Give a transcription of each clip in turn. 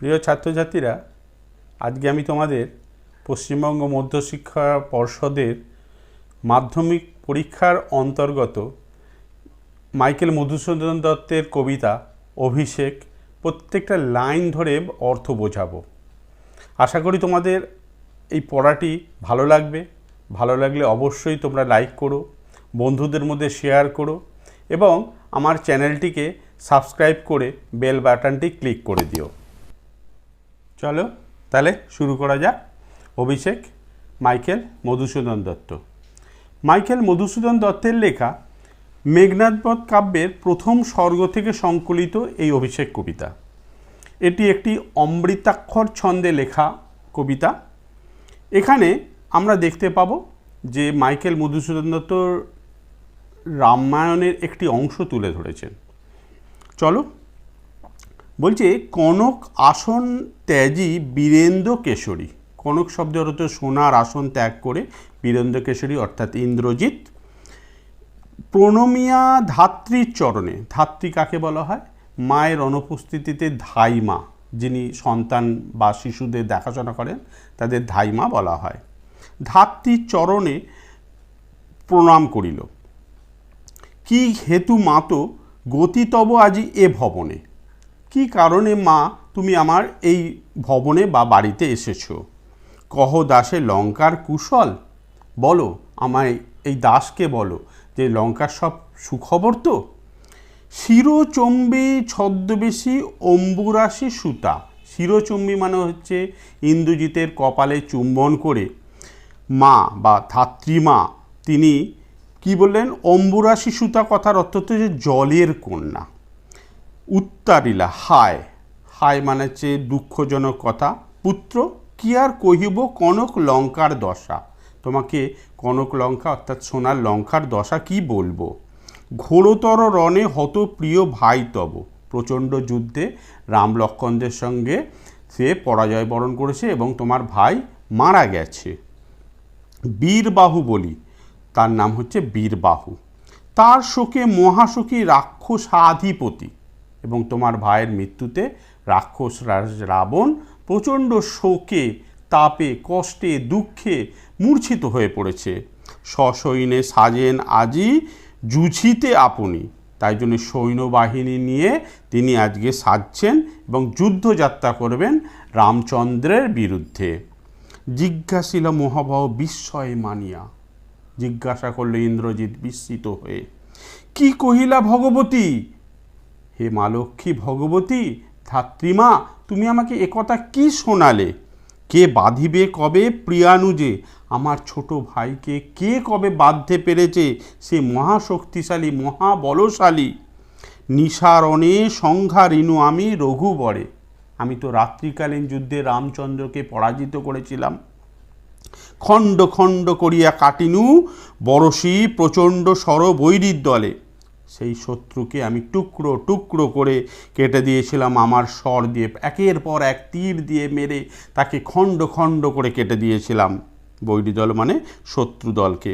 প্রিয় ছাত্রছাত্রীরা, আজকে আমি তোমাদের পশ্চিমবঙ্গ মধ্যশিক্ষা পর্ষদের মাধ্যমিক পরীক্ষার অন্তর্গত মাইকেল মধুসূদন দত্তের কবিতা অভিষেক প্রত্যেকটা লাইন ধরে অর্থ বোঝাবো। আশা করি তোমাদের এই পড়াটি ভালো লাগবে। ভালো লাগলে অবশ্যই তোমরা লাইক করো, বন্ধুদের মধ্যে শেয়ার করো এবং আমার চ্যানেলটিকে সাবস্ক্রাইব করে বেল বাটনটি ক্লিক করে দিও। চলো তাহলে শুরু করা যাক। অভিষেক, মাইকেল মধুসূদন দত্ত। মাইকেল মধুসূদন দত্তের লেখা মেঘনাদবধ কাব্যের প্রথম স্বর্গ থেকে সংকলিত এই অভিষেক কবিতা। এটি একটি অমৃতাক্ষর ছন্দে লেখা কবিতা। এখানে আমরা দেখতে পাবো যে মাইকেল মধুসূদন দত্ত রামায়ণের একটি অংশ তুলে ধরেছেন। চলো, বলছে কনক আসন ত্যাজি বীরেন্দ্র কেশরী। কনক শব্দের অর্থ সোনার আসন ত্যাগ করে বীরেন্দ্র কেশরী অর্থাৎ ইন্দ্রজিৎ প্রণমিয়া ধাত্রীর চরণে। ধাত্রী কাকে বলা হয়? মায়ের অনুপস্থিতিতে ধাইমা, যিনি সন্তান বা শিশুদের দেখাশোনা করেন তাদের ধাইমা বলা হয়। ধাত্রীর চরণে প্রণাম করিল। কি হেতু মাতো গতিতব আজি এ ভবনে। কি কারণে মা তুমি আমার এই ভবনে বা বাড়িতে এসেছো? কহ দাসে লঙ্কার কুশল। বলো আমায়, এই দাসকে বলো যে লঙ্কার সব সুখবর তো। শিরোচম্বী ছদ্মবেশী অম্বুরাশি সুতা। শিরোচম্বী মানে হচ্ছে ইন্দ্রজিতের কপালে চুম্বন করে মা বা ধাত্রীমা তিনি কি বললেন? অম্বুরাশি সুতা, কথার অর্থ হচ্ছে যে জলের কন্যা। উত্তারিলা, হায়। হায় মানে হচ্ছে দুঃখজনক কথা। পুত্র কি আর কহিব কনক লঙ্কার দশা। তোমাকে কনক লঙ্কা অর্থাৎ সোনার লঙ্কার দশা কি বলবো। ঘোরতর রণে হত প্রিয় ভাই তব। প্রচণ্ড যুদ্ধে রাম লক্ষ্মণদের সঙ্গে সে পরাজয় বরণ করেছে এবং তোমার ভাই মারা গেছে। বীরবাহু বলি, তার নাম হচ্ছে বীরবাহু। তার শোকে মহাশোকী রাক্ষসাধিপতি। এবং তোমার ভাইয়ের মৃত্যুতে রাক্ষস রাবণ প্রচণ্ড শোকে, তাপে, কষ্টে, দুঃখে মূর্ছিত হয়ে পড়েছে। সসৈন্যে সাজেন আজি যুঝিতে আপনি। তাই জন্য সৈন্যবাহিনী নিয়ে তিনি আজকে সাজছেন এবং যুদ্ধযাত্রা করবেন রামচন্দ্রের বিরুদ্ধে। জিজ্ঞাসিল মহাবাহু বিস্ময়ে মানিয়া। জিজ্ঞাসা করল ইন্দ্রজিৎ বিস্মিত হয়ে। কি কহিলা ভগবতী? হে মা লক্ষ্মী ভগবতী, ধাত্রীমা তুমি আমাকে একথা কি শোনালে? কে বাঁধিবে কবে প্রিয়ানুজে? আমার ছোট ভাইকে কে কবে বাঁধতে পেরেছে? সে মহাশক্তিশালী, মহাবলশালী। নিসারণে সংহারিনু আমি রঘুবরে। আমি তো রাত্রিকালীন যুদ্ধে রামচন্দ্রকে পরাজিত করেছিলাম। খণ্ড খণ্ড করিয়া কাটিনু বরশী প্রচণ্ড সরবৈরীর দলে। সেই শত্রুকে আমি টুকরো টুকরো করে কেটে দিয়েছিলাম আমার স্বর দিয়ে, একের পর এক তীর দিয়ে মেরে তাকে খণ্ড খণ্ড করে কেটে দিয়েছিলাম। বৈরী দল মানে শত্রু দলকে।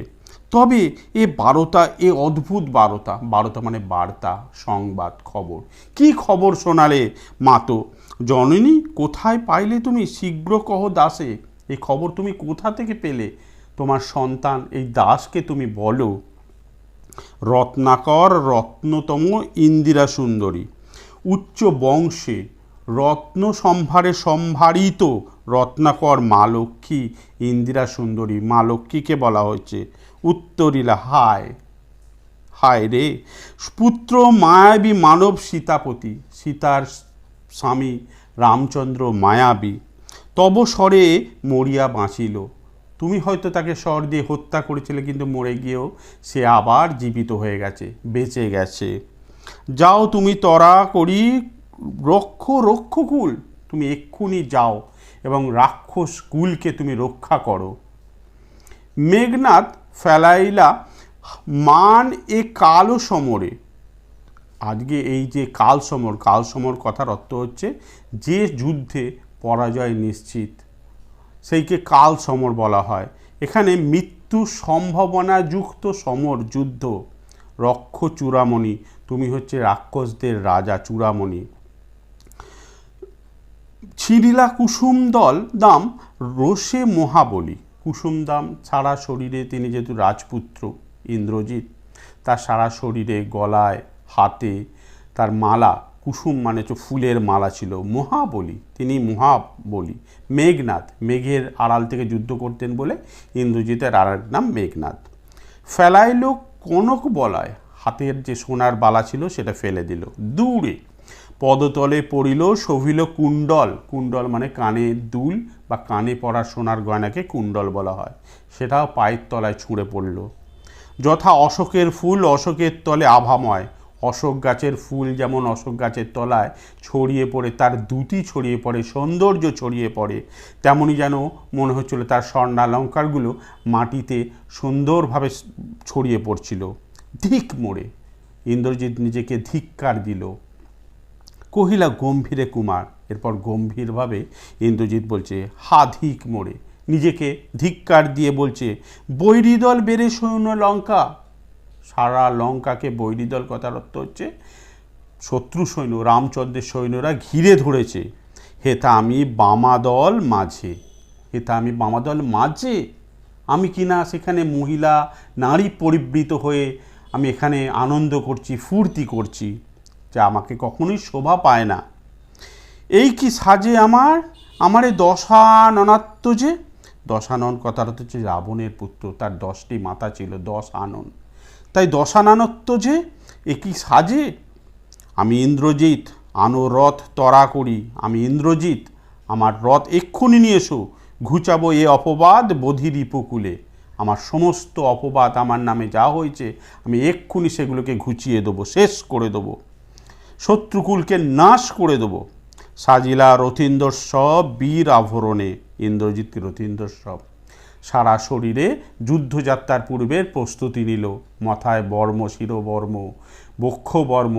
তবে এ বারতা, এ অদ্ভুত বারতা। বারতা মানে বার্তা, সংবাদ, খবর। কি খবর শোনালে মাতো? জননী কোথায় পাইলে তুমি? শীঘ্র কহ দাসে। এই খবর তুমি কোথা থেকে পেলে? তোমার সন্তান এই দাসকে তুমি বলো। রত্নাকর রত্নতম ইন্দিরা সুন্দরী। উচ্চ বংশে রত্ন সম্ভারে সম্ভারিত রত্নাকর মা লক্ষ্মী ইন্দিরা সুন্দরী। মা লক্ষ্মীকে বলা হচ্ছে। উত্তরিলা, হায় হায় রে। পুত্র মায়াবী মানব সীতাপতি। সীতার স্বামী রামচন্দ্র মায়াবী। তব স্বরে মরিয়া বাঁচিল। তুমি হয়তো তাকে স্বর দিয়ে হত্যা করেছিলে, কিন্তু মরে গিয়েও সে আবার জীবিত হয়ে গেছে, বেঁচে গেছে। যাও তুমি তরা করি রক্ষকুল। তুমি এক্ষুনি যাও এবং রাক্ষস কুলকে তুমি রক্ষা করো। মেঘনাদ ফেলাইলা মান এ কালো সমরে। আজকে এই যে কালসমর, কালসমর কথার অর্থ হচ্ছে যে যুদ্ধে পরাজয় নিশ্চিত, সেইকে কালসমর বলা হয়। এখানে মৃত্যু সম্ভাবনাযুক্ত সমর, যুদ্ধ। রক্ষ চূড়ামণি, তুমি হচ্ছে রাক্ষসদের রাজা চূড়ামণি। শিরিলা কুসুম দল দাম রোষে মহাবলী। কুসুম দাম সারা শরীরে, তিনি যেহেতু রাজপুত্র ইন্দ্রজিৎ, তার সারা শরীরে, গলায়, হাতে তার মালা, কুসুম মানে হচ্ছে ফুলের মালা ছিল। মহাবলী, তিনি মহাবলী। মেঘনাদ, মেঘের আড়াল থেকে যুদ্ধ করতেন বলে ইন্দ্রজিতের আর এক নাম মেঘনাদ। ফেলাইল কনক বলায়, হাতের যে সোনার বালা ছিল সেটা ফেলে দিল দূরে। পদতলে পড়িল শোভিল কুণ্ডল, কুণ্ডল মানে কানে দুল বা কানে পড়া সোনার গয়নাকে কুণ্ডল বলা হয়, সেটাও পায়ের তলায় ছুঁড়ে পড়ল। যথা অশোকের ফুল অশোকের তলে আভাময়, অশোক গাছের ফুল যেমন অশোক গাছের তলায় ছড়িয়ে পড়ে, তার দুটি ছড়িয়ে পড়ে, সৌন্দর্য ছড়িয়ে পড়ে, তেমনই যেন মনে হচ্ছিল তার স্বর্ণালঙ্কারগুলো মাটিতে সুন্দরভাবে ছড়িয়ে পড়ছিল। ধিক মোড়ে, ইন্দ্রজিৎ নিজেকে ধিক্কার দিল। কহিলা গম্ভীরে কুমার, এরপর গম্ভীরভাবে ইন্দ্রজিৎ বলছে হা ধিক মোড়ে, নিজেকে ধিক্কার দিয়ে বলছে বৈরিদল বেড়ে সৈন্য লঙ্কা। সারা লঙ্কাকে বৈরিদল কথার অর্থ হচ্ছে শত্রু সৈন্য, রামচন্দ্রের সৈন্যরা ঘিরে ধরেছে। হেতা আমি বামাদল মাঝে, হেতা আমি বামাদল মাঝে, আমি কিনা সেখানে মহিলা নারী পরিবৃত হয়ে আমি এখানে আনন্দ করছি, ফুর্তি করছি, যা আমাকে কখনোই শোভা পায় না। এই কি সাজে আমারে দশাননাত্ম যে, দশানন কথার হচ্ছে রাবণের পুত্র, তার 10টি মাথা ছিল, 10 আনন, তাই দশাননত্ব যে, এ কি সাজে। আমি ইন্দ্রজিৎ, আনো রথ তরা করি, আমি ইন্দ্রজিৎ, আমার রথ এক্ষুনি নিয়ে এসো, ঘুচাবো এ অপবাদ বধির উপকূলে। আমার সমস্ত অপবাদ আমার নামে যা হয়েছে আমি এক্ষুনি সেগুলোকে ঘুচিয়ে দেবো, শেষ করে দেবো, শত্রুকুলকে নাশ করে দেবো। সাজিলা রথীন্দ্রসব বীর আভরণে, ইন্দ্রজিৎ রথীন্দ্রসব সারা শরীরে যুদ্ধযাত্রার পূর্বের প্রস্তুতি নিল, মাথায় বর্ম, শিরবর্ম, বক্ষবর্ম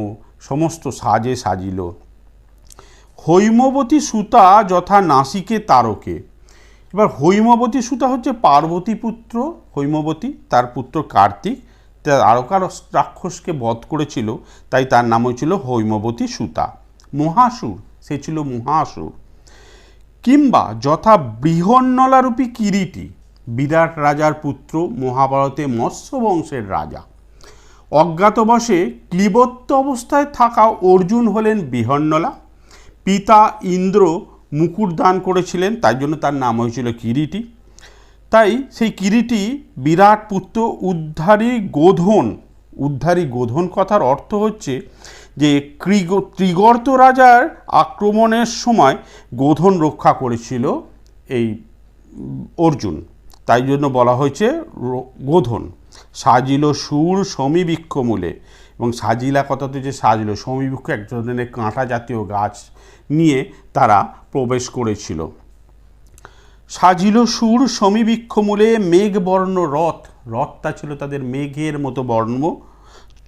সমস্ত সাজে সাজিল। হৈমবতী সুতা যথা নাসিকে তারকে, এবার হৈমবতী সুতা হচ্ছে পার্বতী পুত্র হৈমবতী, তার পুত্র কার্তিক তারকার রাক্ষসকে বধ করেছিল, তাই তার নাম হয়েছিল হৈমবতী সুতা। মহাসুর, সে ছিল মহাসুর। কিংবা যথা বৃহন্নলারূপী কিরীটি, বিরাট রাজার পুত্র, মহাভারতে মৎস্য বংশের রাজা। অজ্ঞাতবশে ক্লীবত্ব অবস্থায় থাকা অর্জুন হলেন বৃহন্নলা। পিতা ইন্দ্র মুকুট দান করেছিলেন, তাই জন্য তার নাম হয়েছিল কিরীটি। তাই সেই কিরীটি বিরাট পুত্র উদ্ধারী গোধন, উদ্ধারী গোধন কথার অর্থ হচ্ছে যে ত্রিগর্ত রাজার আক্রমণের সময় গোধন রক্ষা করেছিল এই অর্জুন, তাই জন্য বলা হয়েছে গোধন। সাজিল সুর সমীবৃক্ষ মূলে, এবং সাজিলা কথাতে যে সাজিল, সমীবৃক্ষ এক ধরনের কাঁটা জাতীয় গাছ নিয়ে তারা প্রবেশ করেছিল। সাজিল সুর সমীবৃক্ষ মূলে মেঘবর্ণ রথ, রথটা ছিল তাদের মেঘের মতো বর্ণ,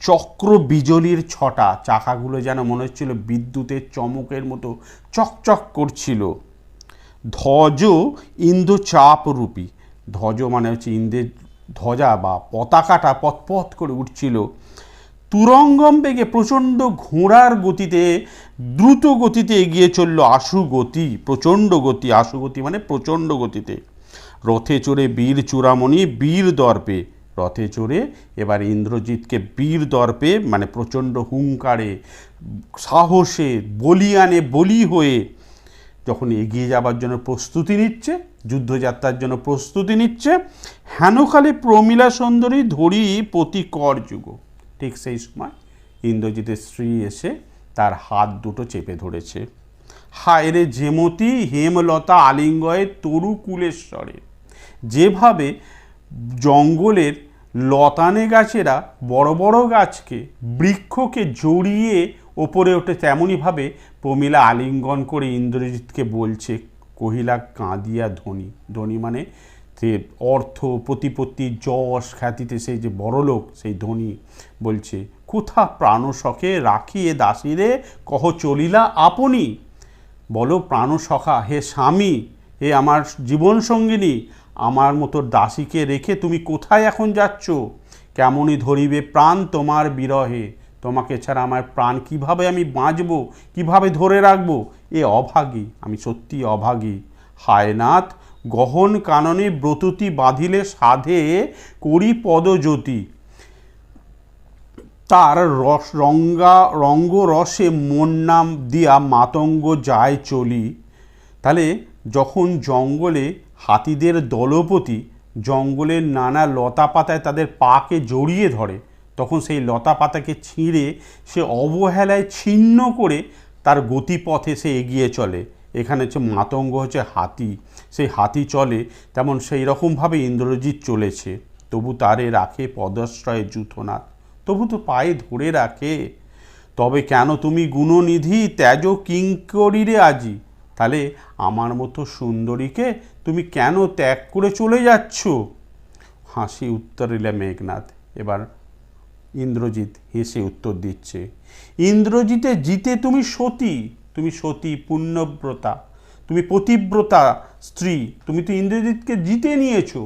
চক্র বিজলির ছটা, চাকাগুলো যেন মনে হচ্ছিল বিদ্যুতের চমকের মতো চকচক করছিল। ধ্বজ ইন্দ্র চাপ রূপী, ধ্বজ মানে হচ্ছে ইন্দ্রের ধ্বজা বা পতাকাটা পথ করে উঠছিল। তুরঙ্গম বেগে, প্রচণ্ড ঘোড়ার গতিতে, দ্রুত গতিতে এগিয়ে চলল আশুগতি, প্রচণ্ড গতি, আশুগতি মানে প্রচণ্ড গতিতে। রথে চড়ে বীর চূড়ামণি বীর দর্পে, রথে চড়ে এবার ইন্দ্রজিৎকে বীর দর্পে মানে প্রচণ্ড হুঙ্কারে, সাহসে, বলিয়ানে বলি হয়ে যখন এগিয়ে যাবার জন্য প্রস্তুতি নিচ্ছে, যুদ্ধযাত্রার জন্য প্রস্তুতি নিচ্ছে, হেনকালে প্রমীলা সুন্দরী ধরি প্রতি কর যুগ, ঠিক সেই সময় ইন্দ্রজিতের স্ত্রী এসে তার হাত দুটো চেপে ধরেছে। হায় রে যেমতি হেমলতা আলিঙ্গয়ে তরু কুলেশ্বরে, যেভাবে জঙ্গলের লতানে গাছেরা বড় বড় গাছকে, বৃক্ষকে জড়িয়ে ওপরে ওঠে, তেমনইভাবে প্রমীলা আলিঙ্গন করে ইন্দ্রজিৎকে বলছে, কহিলা কাঁদিয়া ধনী, ধনী মানে যে অর্থ প্রতিপত্তি যশ খ্যাতিতে সেই যে বড়লোক, সেই ধনী বলছে, কোথা প্রাণসখে রাখিয়ে দাসীরে কহ চলিলা আপনি, বলো প্রাণসখা, হে স্বামী, হে আমার জীবন সঙ্গিনী, আমার মতো দাসীকে রেখে তুমি কোথায় এখন যাচ্ছ, কেমনই ধরিবে প্রাণ তোমার বিরহে, তোমাকে ছাড়া আমার প্রাণ কিভাবে আমি বাঁচবো, কিভাবে ধরে রাখবো? এ অভাগী, আমি সত্যি অভাগী। হায় নাথ, গহন কাননে ব্রততি বাঁধিলে সাধে করি পদজ্যোতি। তার রঙ্গ রসে মন নাম দিয়া মাতঙ্গ যায় চলি। তাহলে যখন জঙ্গলে হাতিদের দলপতি জঙ্গলের নানা লতা পাতায় তাদের পাকে জড়িয়ে ধরে, তখন সেই লতা পাতাকে ছিঁড়ে সে অবহেলায় ছিন্ন করে তার গতিপথে সে এগিয়ে চলে। এখানে হচ্ছে মাতঙ্গ হচ্ছে হাতি, সেই হাতি চলে, তেমন সেই রকমভাবে ইন্দ্রজিৎ চলেছে। তবু তারে রাখে পদশ্রয়ে যূথনাথ, তবু তো পায়ে ধরে রাখে। তবে কেন তুমি গুণনিধি ত্যাজ কিঙ্করীরে আজি? তাহলে আমার মতো সুন্দরীকে তুমি কেন ত্যাগ করে চলে যাচ্ছ? হাসি উত্তর দিলে মেঘনাদ। এবার ইন্দ্রজিৎ হেসে উত্তর দিচ্ছে, ইন্দ্রজিতে জিতে তুমি সতী, তুমি সতী পুণ্যব্রতা, তুমি পতিব্রতা স্ত্রী। তুমি তো ইন্দ্রজিৎকে জিতে নিয়েছো,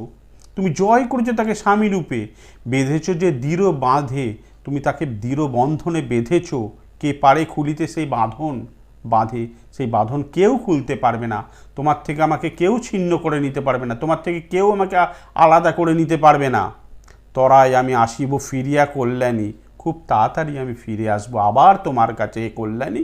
তুমি জয় করেছো তাকে স্বামী রূপে। বেঁধেছো যে দৃঢ় বাঁধে, তুমি তাকে দৃঢ় বন্ধনে বেঁধেছো। কে পারে খুলিতে সেই বাঁধে সেই বাঁধন কেউ খুলতে পারবে না। তোমার থেকে আমাকে কেউ ছিন্ন করে নিতে পারবে না, তোমার থেকে কেউ আমাকে আলাদা করে নিতে পারবে না। তরাই আমি আসিব ফিরিয়া কল্যাণী, খুব তাড়াতাড়ি আমি ফিরে আসবো আবার তোমার কাছে। এ কল্যাণী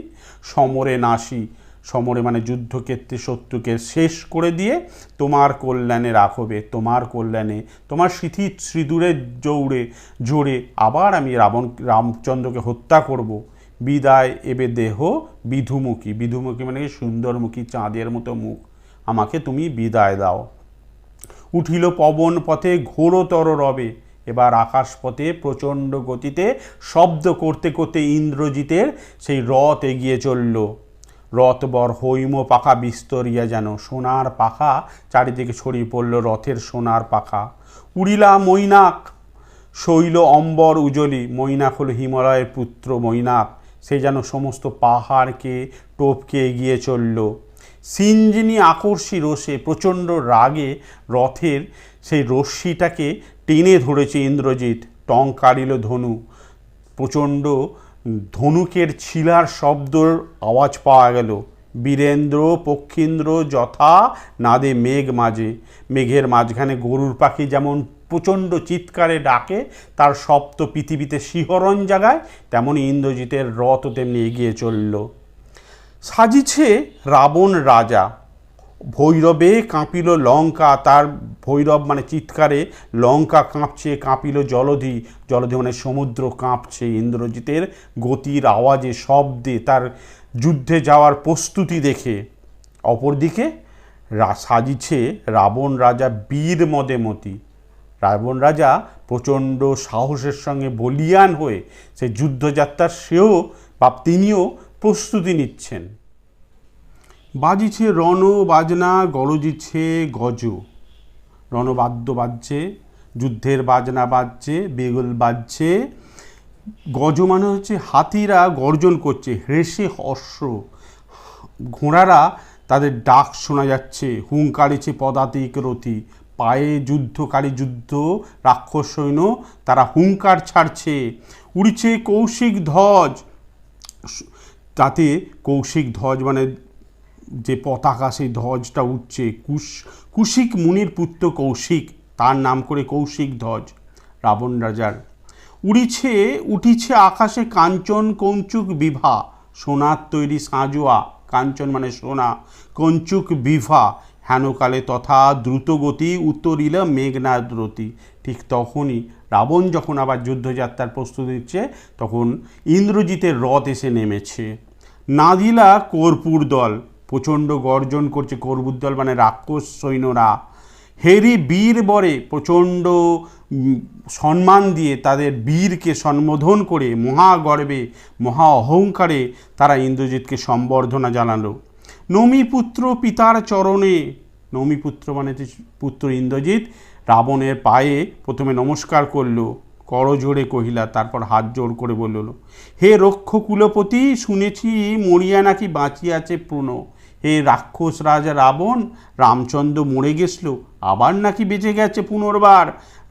সমরে নাসি, সমরে মানে যুদ্ধক্ষেত্রে শত্রুকে শেষ করে দিয়ে তোমার কল্যাণে রাখবে, তোমার কল্যাণে, তোমার সিঁদুরে জোরে আবার আমি রামচন্দ্রকে হত্যা করব। বিদায় এবে দেহ বিধুমুখী, বিধুমুখী মানে সুন্দরমুখী চাঁদের মতো মুখ, আমাকে তুমি বিদায় দাও। উঠিল পবন পথে ঘোরতর রবে। এবার আকাশ পথে প্রচণ্ড গতিতে শব্দ করতে করতে ইন্দ্রজিতের সেই রথ এগিয়ে চলল। রথবর হৈম পাখা বিস্তরিয়া, যেন সোনার পাখা চারিদিকে ছড়িয়ে পড়ল রথের সোনার পাখা। উড়িলা মৈনাক শৈল অম্বর উজলি, মৈনাক হল হিমালয়ের পুত্র মৈনাক, সে যেন সমস্ত পাহাড়কে টপকে এগিয়ে চলল। সিঞ্জিনী আকর্ষী রোষে, প্রচণ্ড রাগে রথের সেই রশ্মিটাকে টেনে ধরেছে ইন্দ্রজিৎ। টঙ্কারিল ধনু, প্রচণ্ড ধনুকের ছিলার শব্দর আওয়াজ পাওয়া গেল। বীরেন্দ্র পক্ষীন্দ্র যথা নাদে মেঘ মাঝে, মেঘের মাঝখানে গরুর পাখি যেমন প্রচণ্ড চিৎকারে ডাকে, তার শব্দ পৃথিবীতে শিহরণ জাগায়, তেমনই ইন্দ্রজিতের রথ তেমনি এগিয়ে চলল। সাজিছে রাবণ রাজা, ভৈরবে কাঁপিল লঙ্কা, তার ভৈরব মানে চিৎকারে লঙ্কা কাঁপছে, কাঁপিল জলধি, জলধি মানে সমুদ্র কাঁপছে ইন্দ্রজিতের গতির আওয়াজে, শব্দে, তার যুদ্ধে যাওয়ার প্রস্তুতি দেখে। অপরদিকে সাজিছে রাবণ রাজা বীর মদেমতি, রাবণ রাজা প্রচণ্ড সাহসের সঙ্গে বলীয়ান হয়ে সে যুদ্ধযাত্রার তিনিও প্রস্তুতি নিচ্ছেন। বাজিছে রণ বাজনা, গরজিছে গজ, রণবাদ্য বাজছে, যুদ্ধের বাজনা বাজছে, বেগল বাজছে। গজ মানে হচ্ছে হাতিরা গর্জন করছে, হেসে অশ্ব, ঘোড়ারা তাদের ডাক শোনা যাচ্ছে। হুঙ্কারিছে পদাতিক রথি, পায়ে যুদ্ধকারী যুদ্ধ রাক্ষস সৈন্য তারা হুঙ্কার ছাড়ছে। উড়ছে কৌশিক ধ্বজ, তাতে কৌশিক ধ্বজ মানে যে পতাকা, সেই ধ্বজটা উঠছে। কুশিক মুনির পুত্র কৌশিক, তার নাম করে কৌশিক ধ্বজ রাবণ রাজার। উঠিছে আকাশে কাঞ্চন কঞ্চুক বিভা, সোনার তৈরি সাঁজোয়া, কাঞ্চন মানে সোনা, কঞ্চুক বিভা হেনকালে তথা দ্রুতগতি উত্তরিল মেঘনাদ রতি। ঠিক তখনই রাবণ যখন আবার যুদ্ধযাত্রার প্রস্তুতি নিচ্ছে, তখন ইন্দ্রজিতের রথ এসে নেমেছে। নাদিলা কর্পূর দল, প্রচণ্ড গর্জন করছে কর্পূর দল মানে রাক্ষস সৈন্যরা। হেরি বীর বরে, প্রচণ্ড সম্মান দিয়ে তাদের বীরকে সম্বোধন করে মহাগর্বে মহা অহংকারে তারা ইন্দ্রজিৎকে সম্বর্ধনা জানালো। নমিপুত্র পিতার চরণে, নমিপুত্র মানে পুত্র ইন্দ্রজিৎ রাবণের পায়ে প্রথমে নমস্কার করল, করজোড়ে কহিলা, তারপর হাত জোর করে বলল, হে রক্ষ কুলপতি, শুনেছি মরিয়া নাকি বাঁচিয়াছে প্রণ। হে রাক্ষস রাজা রাবণ, রামচন্দ্র মরে গেছিল, আবার নাকি বেঁচে গেছে পুনর্বার।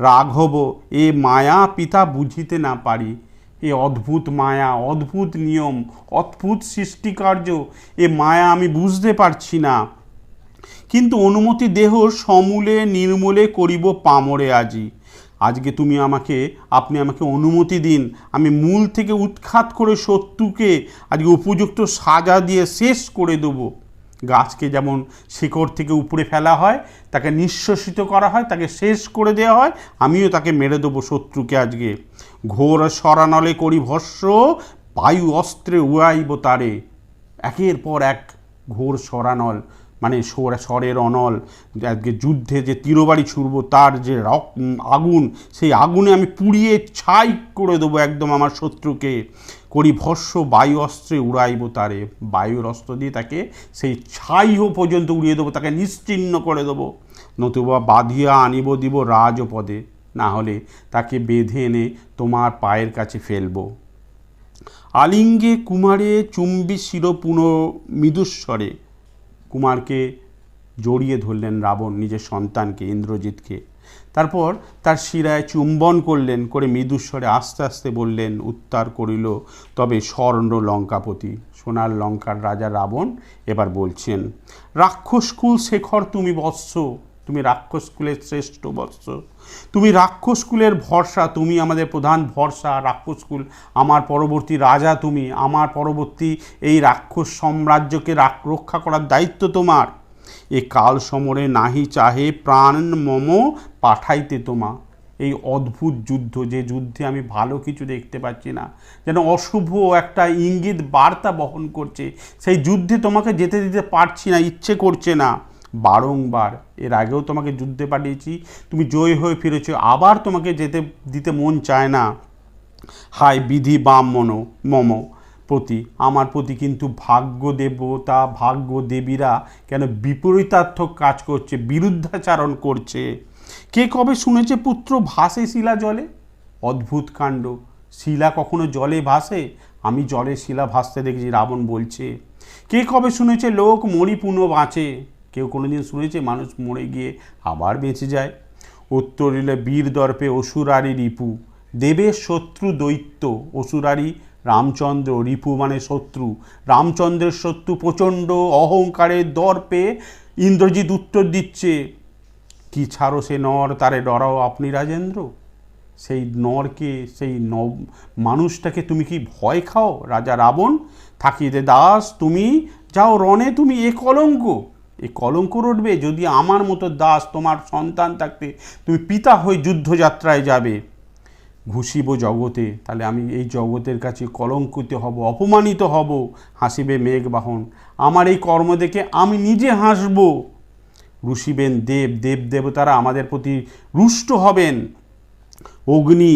রাঘব এ মায়া পিতা বুঝিতে না পারি। এ অদ্ভুত মায়া, অদ্ভুত নিয়ম, অদ্ভুত সৃষ্টিকার্য, এ মায়া আমি বুঝতে পারছি না। কিন্তু অনুমতি দেহ সমূলে নির্মূলে করিব পামরে আজি। আজকে আপনি আমাকে অনুমতি দিন, আমি মূল থেকে উৎখাত করে শত্রুকে আজকে উপযুক্ত সাজা দিয়ে শেষ করে দেবো। গাছকে যেমন শিকড় থেকে উপরে ফেলা হয়, তাকে নিঃশ্বসিত করা হয়, তাকে শেষ করে দেওয়া হয়, আমিও তাকে মেরে দেবো শত্রুকে। আজকে ঘোর সরানলে করি ভস্য, বায়ু অস্ত্রে উড়াইব তারে। একের পর এক ঘোর সরানল, মানে স্বরের অনল, আজকে যুদ্ধে যে তীরবাড়ি ছুড়ব তার যে আগুন, সেই আগুনে আমি পুড়িয়ে ছাই করে দেবো একদম আমার শত্রুকে। করি ভস্য বায়ু অস্ত্রে উড়াইব তারে, বায়ুর অস্ত্র দিয়ে তাকে সেই ছাই পর্যন্ত উড়িয়ে দেবো, তাকে নিশ্চিহ্ন করে দেবো। নতুবা বাঁধিয়া আনিব দিব রাজপদে, না হলে তাকে বেঁধে এনে তোমার পায়ের কাছে ফেলবো। আলিঙ্গে কুমারে চুম্বি শিরপুন মৃদুস্বরে। কুমারকে জড়িয়ে ধরলেন রাবণ, নিজের সন্তানকে, ইন্দ্রজিৎকে। তারপর তার শিরায় চুম্বন করলেন, করে মৃদুস্বরে আস্তে আস্তে বললেন, উত্তর করিল তবে স্বর্ণ লঙ্কাপতি। সোনার লঙ্কার রাজা রাবণ এবার বলছেন, রাক্ষসকুল শেখর তুমি বৎস, তুমি রাক্ষসকুলের শ্রেষ্ঠ বৎস, তুমি রাক্ষসকুলের ভরসা, তুমি আমাদের প্রধান ভরসা। রাক্ষসকুল, আমার পরবর্তী রাজা তুমি, আমার পরবর্তী এই রাক্ষস সাম্রাজ্যকে রক্ষা করার দায়িত্ব তোমার। এ কাল সমরে নাহি চাহে প্রাণ মম পাঠাইতে তোমা। এই অদ্ভুত যুদ্ধ, যে যুদ্ধে আমি ভালো কিছু দেখতে পাচ্ছি না, যেন অশুভ একটা ইঙ্গিত বার্তা বহন করছে, সেই যুদ্ধে তোমাকে যেতে দিতে পারছি না, ইচ্ছে করছে না। বারংবার এর আগেও তোমাকে যুদ্ধে পাঠিয়েছি, তুমি জয় হয়ে ফিরেছ, আবার তোমাকে যেতে দিতে মন চায় না। হায় বিধি বাম মম প্রতি, আমার প্রতি কিন্তু ভাগ্য দেবতা, ভাগ্য দেবীরা কেন বিপরীতার্থক কাজ করছে, বিরুদ্ধাচারণ করছে। কে কবে শুনেছে পুত্র ভাসে শিলা জলে? অদ্ভুত কাণ্ড, শিলা কখনো জলে ভাসে? আমি জলে শিলা ভাসতে দেখেছি, রাবণ বলছে। কে কবে শুনেছে লোক মরি পুনঃ বাঁচে? কেউ কোনোদিন শুনেছে মানুষ মরে গিয়ে আবার বেঁচে যায়? উত্তরিলে বীর দর্পে অসুরারি রিপু, দেবের শত্রু দৈত্য। অসুরারি রামচন্দ্র, রিপু মানে শত্রু, রামচন্দ্রের শত্রু। প্রচণ্ড অহংকারের দর্পে ইন্দ্রজিৎ উত্তর দিচ্ছে, কি ছাড়ো সে নর তারে ডরাও আপনি রাজেন্দ্র। সেই নরকে, সেই মানুষটাকে তুমি কি ভয় খাও রাজা রাবণ? থাকিতে দাস তুমি যাও রণে, তুমি এ কলঙ্ক রটবে যদি আমার মতো দাস, তোমার সন্তান থাকতে তুমি পিতা হয়ে যুদ্ধযাত্রায় যাবে। ঘুষিব জগতে, তাহলে আমি এই জগতের কাছে কলঙ্কিত হব, অপমানিত হব। হাসিবে মেঘবাহন, আমার এই কর্ম দেখে আমি নিজে হাসব। রুষিবেন দেবতারা আমাদের প্রতি রুষ্ট হবেন। অগ্নি,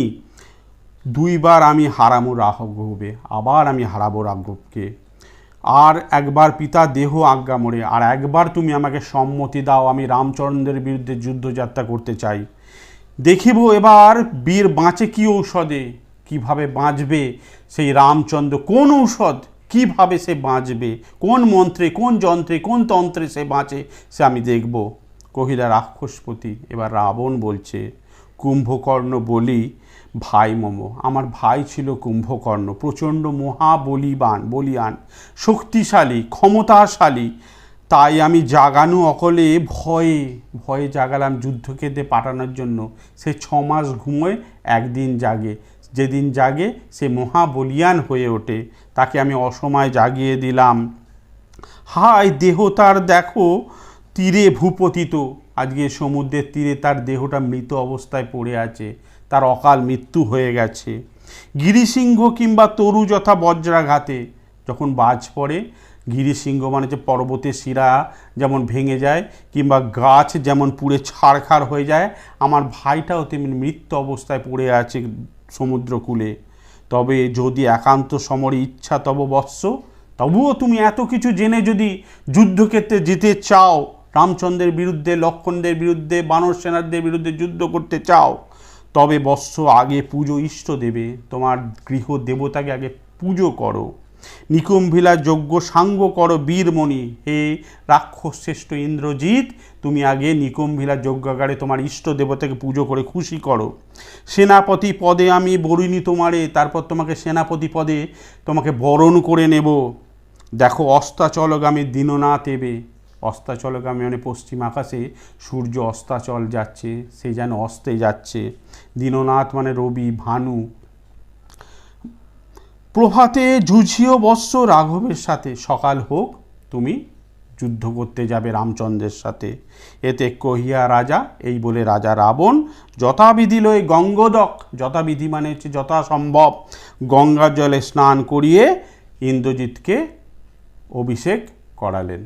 দুইবার আমি হারাবো রাঘবকে, আবার আমি হারাবো রাঘবকে। আর একবার পিতা দেহ আজ্ঞা মোরে, আর একবার তুমি আমাকে সম্মতি দাও, আমি রামচন্দ্রের বিরুদ্ধে যুদ্ধযাত্রা করতে চাই। দেখিব এবার বীর বাঁচে কি ঔষধে, কিভাবে বাঁচবে সেই রামচন্দ্র, কোন ঔষধ, কিভাবে সে বাঁচবে, কোন মন্ত্রে, কোন যন্ত্রে, কোন তন্ত্রে সে বাঁচে, সে আমি দেখব। কহিলা রাক্ষসপতি। এবার রাবণ বলছে, কুম্ভকর্ণ বলি ভাই মম, আমার ভাই ছিল কুম্ভকর্ণ, প্রচণ্ড বলিয়ান, শক্তিশালী, ক্ষমতাশালী। তাই আমি জাগানো অকলে ভয়ে জাগালাম যুদ্ধক্ষেত্রে পাঠানোর জন্য। সে 6 মাস ঘুমোয়, একদিন জাগে, যেদিন জাগে সে মহাবলিয়ান হয়ে ওঠে, তাকে আমি অসময় জাগিয়ে দিলাম। হায় দেহ তার দেখো তীরে ভূপতিত, আজকে সমুদ্রের তীরে তার দেহটা মৃত অবস্থায় পড়ে আছে, তার অকাল মৃত্যু হয়ে গেছে। গিরিসিংহ কিংবা তরু যথা বজ্রাঘাতে, যখন বাজ পড়ে, গিরিসিংহ মানে হচ্ছে পর্বতের শিরা যেমন ভেঙে যায়, কিংবা গাছ যেমন পুড়ে ছারখার হয়ে যায়, আমার ভাইটাও তেমনি মৃত্যু অবস্থায় পড়ে আছে সমুদ্রকূলে। তবে যদি একান্ত সমরে ইচ্ছা তব বৎস, তবুও তুমি এত কিছু জেনে যদি যুদ্ধক্ষেত্রে যেতে চাও, রামচন্দ্রের বিরুদ্ধে, লক্ষ্মণদের বিরুদ্ধে, বানর সেনাদের বিরুদ্ধে যুদ্ধ করতে চাও, তবে বৎস আগে পুজো ইষ্ট দেবে, তোমার গৃহ দেবতাকে আগে পুজো করো। নিকুম্ভিলা যজ্ঞ সাঙ্গ করো বীরমণি, হে রাক্ষস শ্রেষ্ঠ ইন্দ্রজিৎ, তুমি আগে নিকুম্ভিলা যজ্ঞাগারে তোমার ইষ্ট দেবতাকে পুজো করে খুশি করো। সেনাপতি পদে আমি বরিণী তোমারে, তারপর তোমাকে সেনাপতি পদে তোমাকে বরণ করে নেব। দেখো অস্তাচলগামী দীননাথ এবে, অস্তাচলগামী মানে পশ্চিম আকাশে সূর্য অস্তাচল যাচ্ছে, সে যেন অস্তে যাচ্ছে। দীননাথ মানে রবি, ভানু। প্রভাতে যুঝিও বৎস রাঘবের সাথে, সকাল হোক তুমি যুদ্ধ করতে যাবে রামচন্দ্রের সাথে। এতে কহিয়া রাজা, এই বলে রাজা রাবণ যথাবিধি লয়ে গঙ্গোদক, যথাবিধি মানে হচ্ছে যথাসম্ভব, গঙ্গার জলে স্নান করিয়ে ইন্দ্রজিৎকে অভিষেক করালেন।